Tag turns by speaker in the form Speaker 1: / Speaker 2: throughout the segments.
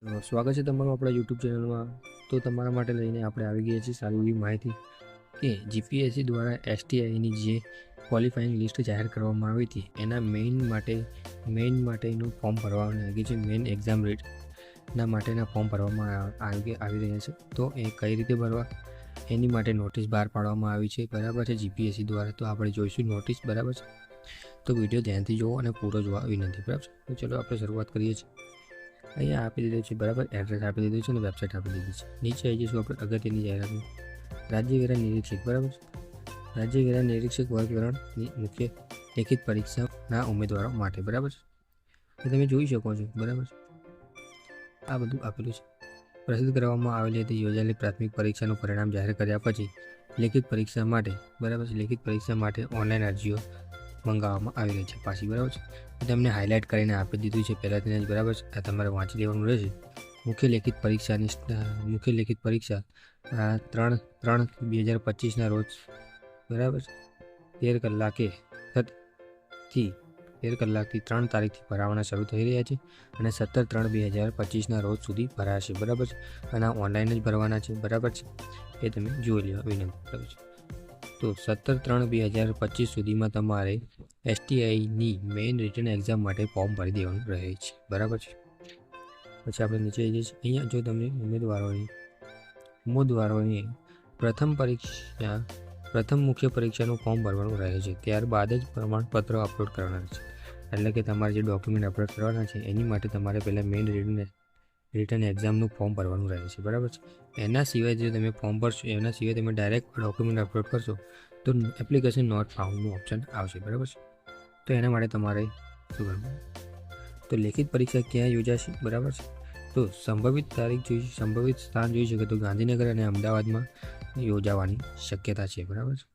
Speaker 1: સ્વાગત છે તમારું આપણા યુટ્યુબ ચેનલમાં. તો તમારા માટે લઈને આપણે આવી ગયા છીએ સારી એવી માહિતી કે જીપીએસસી દ્વારા એસટીઆઈની જે ક્વોલિફાઈંગ લિસ્ટ જાહેર કરવામાં આવી હતી એના મેઇન માટેનું ફોર્મ ભરવાનું આવી છે. મેઇન એક્ઝામ રેટના માટેના ફોર્મ ભરવામાં આવી રહ્યા છે. તો એ કઈ રીતે ભરવા એની માટે નોટિસ બહાર પાડવામાં આવી છે, બરાબર છે, જીપીએસસી દ્વારા. તો આપણે જોઈશું નોટિસ, બરાબર છે. તો વિડીયો ધ્યાનથી જુઓ અને પૂરો જોવા વિનંતી, બરાબર છે. તો ચલો આપણે શરૂઆત કરીએ છીએ. અહીંયા આપી દીધું છે, બરાબર, એડ્રેસ આપી દીધું છે અને વેબસાઇટ આપી દીધી છે. નીચે આવી જઈશું આપણે અગત્યની જાહેરાત. રાજ્યવેરા નિરીક્ષક, બરાબર છે. રાજ્યવેરા નિરીક્ષક વર્ગીકરણની મુખ્ય લેખિત પરીક્ષાના ઉમેદવારો માટે, બરાબર છે. તો તમે જોઈ શકો છો, બરાબર છે, આ બધું આપેલું છે. પ્રસિદ્ધ કરવામાં આવેલી હતી યોજાયેલી પ્રાથમિક પરીક્ષાનું પરિણામ જાહેર કર્યા પછી લેખિત પરીક્ષા માટે, બરાબર છે, લેખિત પરીક્ષા માટે ઓનલાઈન અરજીઓ મંગાવવામાં આવી રહી છે પાછી, બરાબર છે. તેમને હાઇલાઇટ કરીને આપી દીધું છે પહેલાંથી જ, બરાબર છે. આ તમારે વાંચી લેવાનું રહેશે. મુખ્ય લેખિત પરીક્ષા 3/3/2025 રોજ, બરાબર છે, 13 કલાકથી 3 તારીખથી ભરાવાના શરૂ થઈ રહ્યા છે અને 17/3/2025 રોજ સુધી ભરાશે, બરાબર છે. અને ઓનલાઈન જ ભરવાના છે, બરાબર છે. એ તમે જોઈ લેવા વિનંતી, બરાબર છે. તો 17/3/2025 સુધીમાં તમારે એસટીઆઈની મેઇન રિટર્ન એક્ઝામ માટે ફોર્મ ભરી દેવાનું રહે છે, બરાબર છે. પછી આપણે નીચે જઈએ છીએ. અહીંયા જો તમને ઉમેદવારોની પ્રથમ મુખ્ય પરીક્ષાનું ફોર્મ ભરવાનું રહે છે, ત્યારબાદ જ પ્રમાણપત્રો અપલોડ કરવાના છે. એટલે કે તમારે જે ડોક્યુમેન્ટ અપલોડ કરવાના છે એની માટે તમારે પહેલાં મેઇન રિટર્ન એક્ઝામનું ફોર્મ ભરવાનું રહે છે, બરાબર છે. એના સિવાય જે તમે ફોર્મ ભરશો એના સિવાય તમે ડાયરેક્ટ ડોક્યુમેન્ટ અપલોડ કરશો તો એપ્લિકેશન નોટ ફાઉન્ડનું ઓપ્શન આવશે, બરાબર છે. તો એના માટે તમારે શું કરવું? તો લેખિત પરીક્ષા ક્યાં યોજાશે, બરાબર છે. તો સંભવિત સ્થાન જોઈ શકે તો ગાંધીનગર અને અમદાવાદમાં યોજાવાની શક્યતા છે, બરાબર છે.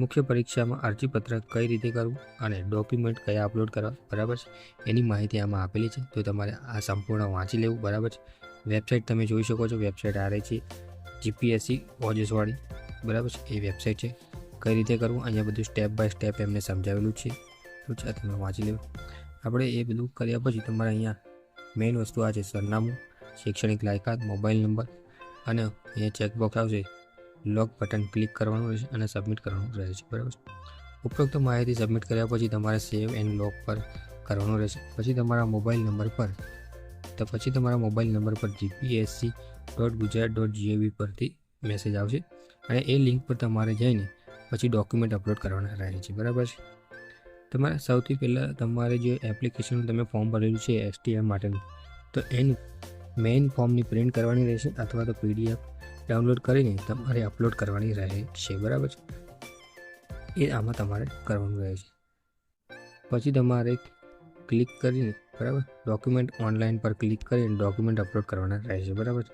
Speaker 1: મુખ્ય પરીક્ષામાં અરજીપત્ર કઈ રીતે કરવું અને ડોક્યુમેન્ટ કયા અપલોડ કરવા, બરાબર છે, એની માહિતી આમાં આપેલી છે. તો તમારે આ સંપૂર્ણ વાંચી લેવું, બરાબર છે. વેબસાઇટ તમે જોઈ શકો છો. વેબસાઇટ આ રહી છે જીપીએસસી ઓજસવાળી, બરાબર છે. એ વેબસાઇટ છે. કઈ રીતે કરવું અહીંયા બધું સ્ટેપ બાય સ્ટેપ એમને સમજાવેલું છે. તો તમે વાંચી લેવું. આપણે એ બધું કર્યા પછી તમારે અહીંયા મેઇન વસ્તુ આ છે: સરનામું, શૈક્ષણિક લાયકાત, મોબાઈલ નંબર અને અહીંયા ચેકબોક્સ આવશે. લોક બટન ક્લિક કરવાનું રહેશે અને સબમિટ કરવાનું રહે છે, બરાબર. ઉપરોક્ત માહિતી સબમિટ કર્યા પછી તમારે સેવ એન્ડ લોક પર કરવાનું રહેશે. પછી તમારા મોબાઈલ નંબર પર gpsc.gujarat.gov પરથી મેસેજ આવશે અને એ લિંક પર તમારે જઈને પછી ડોક્યુમેન્ટ અપલોડ કરવાના રહે છે, બરાબર છે. તમારે સૌથી પહેલાં તમારે જે એપ્લિકેશનનું તમે ફોર્મ ભરેલું છે એસટીઆઈ માટેનું, તો એની મેઇન ફોર્મની પ્રિન્ટ કરવાની રહેશે અથવા તો પીડીએફ ડાઉનલોડ કરીને તમારે અપલોડ કરવાની રહે છે, બરાબર છે. એ આમાં તમારે કરવાનું રહે છે. પછી તમારે ક્લિક કરીને, બરાબર, ડોક્યુમેન્ટ ઓનલાઈન પર ક્લિક કરીને ડોક્યુમેન્ટ અપલોડ કરવાના રહે છે, બરાબર છે.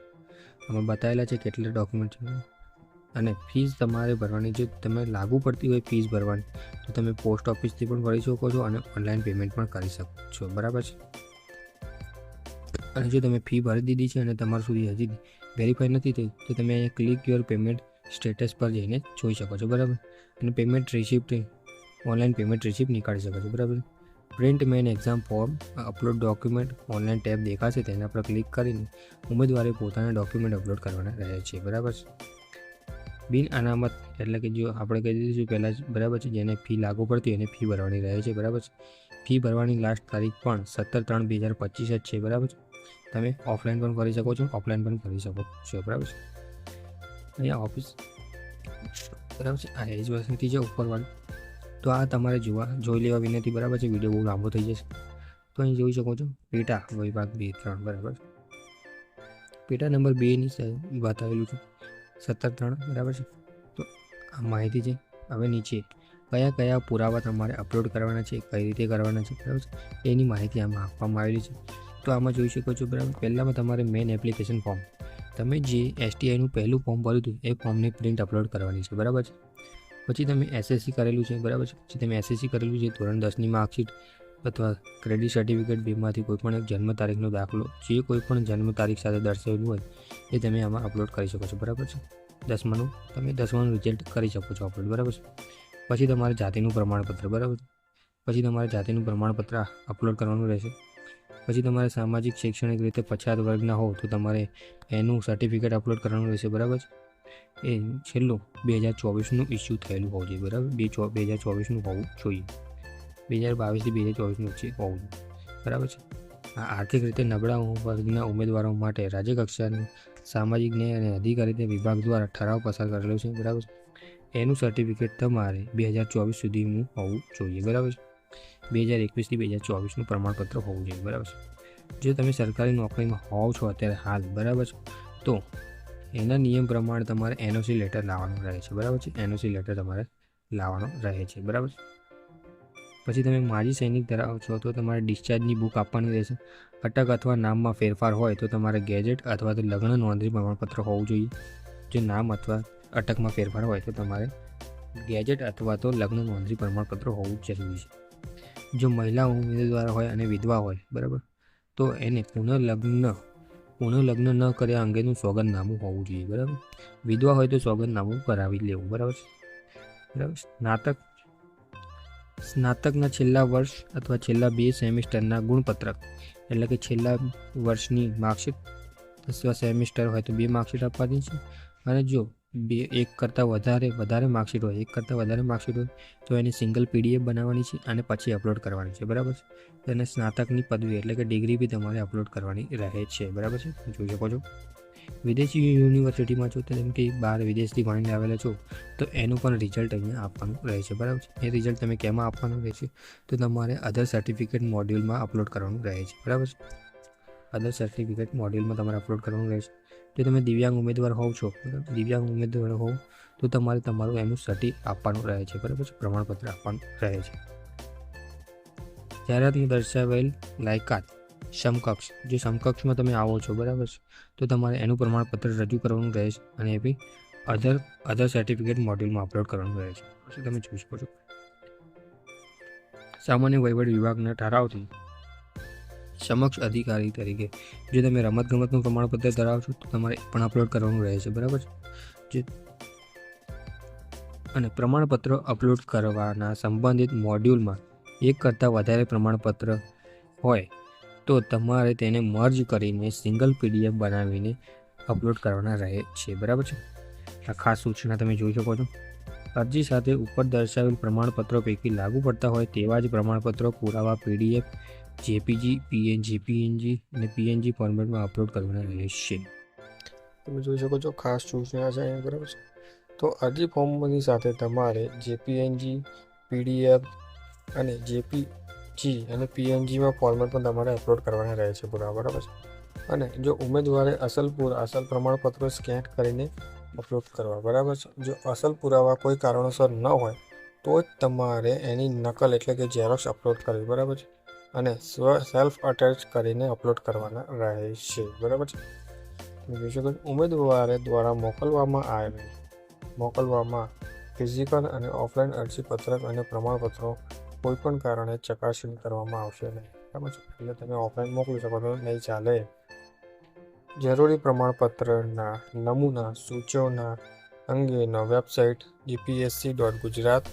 Speaker 1: આમાં બતાવેલા છે કેટલા ડોક્યુમેન્ટ છે અને ફીસ તમારે ભરવાની. જો તમે લાગુ પડતી હોય ફીસ ભરવાની તો તમે પોસ્ટ ઓફિસથી પણ ભરી શકો છો અને ઓનલાઈન પેમેન્ટ પણ કરી શકો છો, બરાબર છે. અને જો તમે ફી ભરી દીધી છે અને તમારું સુધી હજી વેરીફાઈ નથી થઈ તો તમે અહીંયા ક્લિક યોર પેમેન્ટ સ્ટેટસ પર જઈને જોઈ શકો છો, બરાબર. અને payment receipt, online payment receipt નીકાળી શકો છો, બરાબર. Print main exam form upload document online tab દેખાશે, તેના પર ક્લિક કરીને ઉમેદવારે પોતાના ડોક્યુમેન્ટ અપલોડ કરવાના રહે છે, બરાબર છે. બિન અનામત એટલે કે જો આપણે કહી દીધું પહેલાં જ, બરાબર છે, જેને ફી લાગુ પડતી એને ફી ભરવાની રહે છે, બરાબર છે. ફી ભરવાની લાસ્ટ તારીખ પણ 17/3/2025 જ છે, બરાબર છે. તમે ઓફલાઈન પણ ભરી શકો છો, ઓફલાઈન પણ ભરી શકો છો, બરાબર છે. અહીંયા ઓફિસ, બરાબર છે. આ એજ વસ્તુથી છે ઉપરવાળી. તો આ તમારે જોઈ લેવા વિનંતી, બરાબર છે. વિડીયો બહુ લાંબો થઈ જશે. તો અહીં જોઈ શકો છો પેટા વિભાગ 2-3, બરાબર. પેટા નંબર 2ની બતાવેલું છે 17/3, બરાબર છે. તો આ માહિતી છે. હવે નીચે કયા પુરાવા તમારે અપલોડ કરવાના છે, કઈ રીતે કરવાના છે, બરાબર છે, એની માહિતી આમાં આપવામાં આવેલી છે. તો આમાં જોઈ શકો છો, બરાબર. પહેલાંમાં તમારે મેઇન એપ્લિકેશન ફોર્મ, તમે જે એસટીઆઈનું પહેલું ફોર્મ ભર્યું હતું એ ફોર્મની પ્રિન્ટ અપલોડ કરવાની છે, બરાબર છે. પછી તમે એસએસસી કરેલું છે, બરાબર છે. પછી તમે એસએસસી કરેલું છે, ધોરણ 10ની માર્કશીટ અથવા ક્રેડિટ સર્ટિફિકેટ, બેમાંથી કોઈપણ એક જન્મ તારીખનો દાખલો, જે કોઈપણ જન્મ તારીખ સાથે દર્શાવેલું હોય એ તમે આમાં અપલોડ કરી શકો છો, બરાબર છે. 10માનું રિઝલ્ટ કરી શકો છો અપલોડ, બરાબર છે. પછી તમારે જાતિનું પ્રમાણપત્ર, બરાબર. પછી તમારે જાતિનું પ્રમાણપત્ર અપલોડ કરવાનું રહેશે. પછી તમારે સામાજિક શૈક્ષણિક રીતે પછાત વર્ગના હો તો તમારે એનું સર્ટિફિકેટ અપલોડ કરવાનું રહેશે, બરાબર છે. એ છેલ્લું 2024નું ઇસ્યુ થયેલું હોવું જોઈએ, બરાબર. 2024નું હોવું જોઈએ, 2022થી 2024નું વચ્ચે હોવું જોઈએ, બરાબર છે. આ આર્થિક રીતે નબળા વર્ગના ઉમેદવારો માટે રાજ્ય કક્ષાની સામાજિક ન્યાય અને અધિકારીતા વિભાગ દ્વારા ઠરાવ પસાર કરેલો છે, બરાબર. એનું સર્ટિફિકેટ તમારે 2024 સુધીનું હોવું જોઈએ, બરાબર છે. 2021થી 2024નું પ્રમાણપત્ર હોવું જોઈએ, બરાબર છે. જો તમે સરકારી નોકરીમાં હોવ છો અત્યારે હાલ, બરાબર છે, તો એના નિયમ પ્રમાણે તમારે એનઓસી લેટર લાવવાનું રહે છે, બરાબર છે. એનઓસી લેટર તમારે લાવવાનો રહે છે, બરાબર. પછી તમે માજી સૈનિક ધરાવો છો તો તમારે ડિસ્ચાર્જની બુક આપવાની રહેશે. અટક અથવા નામમાં ફેરફાર હોય તો તમારે ગેજેટ અથવા તો લગ્ન નોંધણી પ્રમાણપત્ર હોવું જોઈએ. જો નામ અથવા અટકમાં ફેરફાર હોય તો તમારે ગેજેટ અથવા તો લગ્ન નોંધણી પ્રમાણપત્ર હોવું જરૂરી છે. જો મહિલા ઉમેદવાર હોય અને વિધવા હોય, બરાબર, તો એને પુનઃલગ્ન ન કર્યા અંગેનું સોગંદનામું હોવું જોઈએ, બરાબર. વિધવા હોય તો સોગંદનામું કરાવી લેવું, બરાબર છે, બરાબર. સ્નાતકના છેલ્લા વર્ષ અથવા છેલ્લા 2 સેમિસ્ટરના ગુણપત્રક, એટલે કે છેલ્લા વર્ષની માર્કશીટ અથવા સેમિસ્ટર હોય તો 2 માર્કશીટ આપવાની છે. અને જો એક કરતાં વધારે માર્કશીટ હોય તો એની સિંગલ PDF બનાવવાની છે અને પછી અપલોડ કરવાની છે, બરાબર છે. અને સ્નાતકની પદવી એટલે કે ડિગ્રી બી તમારે અપલોડ કરવાની રહે છે, બરાબર છે. જોઈ શકો છો. વિદેશી યુનિવર્સિટીમાં છો તો જેમ કે બહાર વિદેશથી ભણીને આવેલા છો તો એનું પણ રિઝલ્ટ અહીંયા આપવાનું રહે છે, બરાબર છે. એ રિઝલ્ટ તમે કેમાં આપવાનું રહે છે તો તમારે અધર સર્ટિફિકેટ મોડ્યુલમાં અપલોડ કરવાનું રહે છે, બરાબર છે. અધર સર્ટિફિકેટ મોડ્યુલમાં તમારે અપલોડ કરવાનું રહે છે. જો તમે દિવ્યાંગ ઉમેદવાર હોવ છો, તો તમારે તમારું એનું સર્ટિ આપવાનું રહે છે, બરાબર છે. પ્રમાણપત્ર આપવાનું રહે છે. જાહેરાતમાં દર્શાવેલ લાયકાત સમકક્ષ, જો સમકક્ષમાં તમે આવો છો, બરાબર છે, તો તમારે એનું પ્રમાણપત્ર રજૂ કરવાનું રહે છે અને એ બી અધર સર્ટિફિકેટ મોડ્યુલમાં અપલોડ કરવાનું રહે છે. તમે જોઈ શકો છો. સામાન્ય વહીવટ વિભાગના ઠરાવથી સમક્ષ અધિકારી તરીકે જો તમે રમતગમતનું પ્રમાણપત્ર ધરાવો છો તો તમારે પણ અપલોડ કરવાનું રહે છે, બરાબર છે. અને પ્રમાણપત્ર અપલોડ કરવાના સંબંધિત મોડ્યુલમાં એક કરતાં વધારે પ્રમાણપત્ર હોય તો તમારે તેને મર્જ કરીને સિંગલ PDF બનાવીને અપલોડ કરવાના રહે છે, બરાબર છે. આ ખાસ સૂચના તમે જોઈ શકો છો. અરજી સાથે ઉપર દર્શાવેલ પ્રમાણપત્રો પૈકી લાગુ પડતા હોય તેવા જ પ્રમાણપત્રો પુરાવા PDF, JPG, PNG અને PNG ફોર્મેટમાં અપલોડ કરવાના રહેશે. તમે જોઈ શકો છો. ખાસ સૂચના છે અહીંયા, બરાબર છે. તો અરજી ફોર્મની સાથે તમારે JPNG, PDF અને JPG અને PNGમાં ફોર્મેટમાં તમારે અપલોડ કરવાના રહે છે પુરાવા, બરાબર છે. અને જો ઉમેદવારે અસલ પ્રમાણપત્રો સ્કેન કરીને અપલોડ કરવા, બરાબર છે. જો અસલ પુરાવા કોઈ કારણોસર ન હોય તો જ તમારે એની નકલ એટલે કે ઝેરોક્સ અપલોડ કરવી, બરાબર છે. અને સેલ્ફ અટેચ કરીને અપલોડ કરવાના રહે છે, બરાબર છે. ઉમેદવારે દ્વારા મોકલવામાં ફિઝિકલ અને ઓફલાઈન અરજી પત્રક અને પ્રમાણપત્રો કોઈપણ કારણે ચકાસણી કરવામાં આવશે નહીં, બરાબર છે. એટલે તમે ઓફલાઈન મોકલી શકો તો નહીં ચાલે. જરૂરી પ્રમાણપત્રના નમૂના સૂચના અંગેનો વેબસાઇટ gpsc.gujarat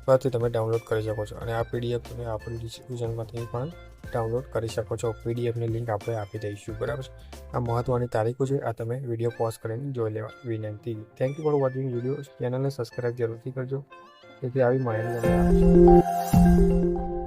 Speaker 1: પરથી તમે ડાઉનલોડ કરી શકો છો. અને આ PDF તમે આપણી ડિસ્ક્રિપ્શનમાંથી પણ ડાઉનલોડ કરી શકો છો. PDFની લિંક આપણે આપી દઈશું, બરાબર છે. આ મહત્ત્વની તારીખો છે. આ તમે વિડીયો પોઝ કરીને જોઈ લેવા વિનંતી. Thank you for watching video. ચેનલને સબસ્ક્રાઈબ જરૂરથી કરજો જેથી આવી માહિતી તમને આપશે.